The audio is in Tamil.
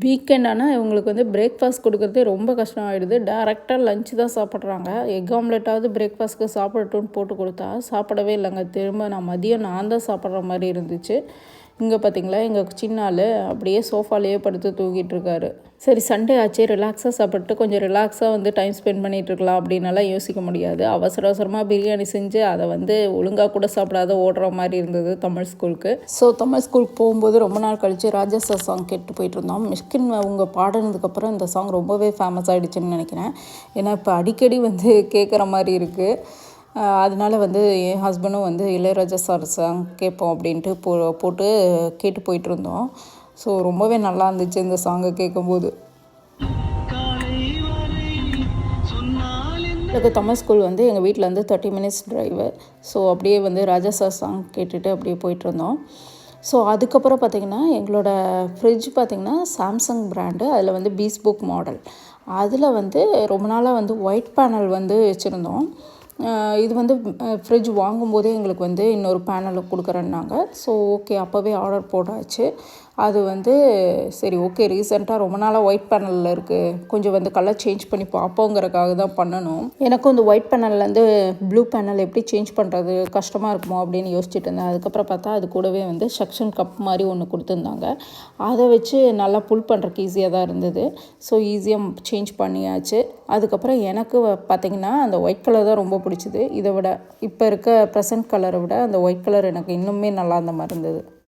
வீக்கெண்ட் ஆனால் இவங்களுக்கு வந்து பிரேக்ஃபாஸ்ட் கொடுக்குறதே ரொம்ப கஷ்டமாயிடுது. டேரெக்டாக லஞ்ச் தான் சாப்பிட்றாங்க. எக் ஆம்லெட்டாவது பிரேக்ஃபாஸ்ட்டுக்கு சாப்பிடட்டும்னு போட்டு கொடுத்தா சாப்பிடவே இல்லைங்க. திரும்ப நான் தான் சாப்பிட்ற மாதிரி இருந்துச்சு. இங்கே பார்த்தீங்களா, எங்கள் சின்ன ஆள் அப்படியே சோஃபாலேயே படுத்து தூங்கிட்டு இருக்காரு. சரி, சண்டே ஆச்சு, ரிலாக்ஸாக சாப்பிட்டு கொஞ்சம் ரிலாக்ஸாக வந்து டைம் ஸ்பெண்ட் பண்ணிகிட்ருக்கலாம் அப்படின்னலாம் யோசிக்க முடியாது. அவசரமாக பிரியாணி செஞ்சு அதை வந்து ஒழுங்காக கூட சாப்பிடாத ஓடுற மாதிரி இருந்தது தமிழ் ஸ்கூலுக்கு. ஸோ தமிழ் ஸ்கூலுக்கு போகும்போது ரொம்ப நாள் கழித்து ராஜா சார் சாங் கேட்டு போயிட்டுருந்தோம். மிஷ்கின் அவங்க பாடினதுக்கப்புறம் இந்த சாங் ரொம்பவே ஃபேமஸ் ஆகிடுச்சுன்னு நினைக்கிறேன். ஏன்னா இப்போ அடிக்கடி வந்து கேட்குற மாதிரி இருக்குது. அதனால் வந்து என் ஹஸ்பண்டும் வந்து இளையராஜா சார் சாங் கேட்போம் அப்படின்ட்டு போட்டு கேட்டு போயிட்டுருந்தோம். ஸோ ரொம்பவே நல்லா இருந்துச்சு இந்த சாங்கை கேட்கும்போது. எனக்கு தமிழ் ஸ்கூல் வந்து எங்கள் வீட்டிலேருந்து 30 மினிட்ஸ் ட்ரைவு. ஸோ அப்படியே வந்து ராஜா சார் சாங் கேட்டுட்டு அப்படியே போயிட்டுருந்தோம். ஸோ அதுக்கப்புறம் பார்த்திங்கன்னா எங்களோட ஃப்ரிட்ஜ் பார்த்திங்கன்னா சாம்சங் பிராண்டு. அதில் வந்து பீஸ்புக் மாடல். அதில் வந்து ரொம்ப நாளாக வந்து ஒயிட் பேனல் வந்து வச்சுருந்தோம். இது வந்து ஃப்ரிட்ஜ் வாங்கும்போதே எங்களுக்கு வந்து இன்னொரு பேனல் கொடுக்குறேன்னாங்க. ஸோ ஓகே, அப்போவே ஆர்டர் போட்டாச்சு. அது வந்து சரி ஓகே, ரீசெண்டாக ரொம்ப நாளாக ஒயிட் பேனலில் இருக்குது, கொஞ்சம் வந்து கலர் சேஞ்ச் பண்ணி பார்ப்போங்கிறதுக்காக தான் பண்ணணும். எனக்கும் இந்த ஒயிட் பேனல்லேருந்து ப்ளூ பேனல் எப்படி சேஞ்ச் பண்ணுறது, கஷ்டமாக இருக்குமோ அப்படின்னு யோசிச்சுட்டு இருந்தேன். அதுக்கப்புறம் பார்த்தா அது கூடவே வந்து செக்ஷன் கப் மாதிரி ஒன்று கொடுத்துருந்தாங்க. அதை வச்சு நல்லா புல் பண்ணுறதுக்கு ஈஸியாக தான் இருந்தது. ஸோ ஈஸியாக சேஞ்ச் பண்ணியாச்சு. அதுக்கப்புறம் எனக்கு பார்த்திங்கன்னா அந்த ஒயிட் கலர் தான் ரொம்ப பிடிச்சிது. இதை விட இப்போ இருக்க ப்ரெசன்ட் கலரை விட அந்த ஒயிட் கலர் எனக்கு இன்னுமே நல்லா இருந்த மாதிரி இருந்தது.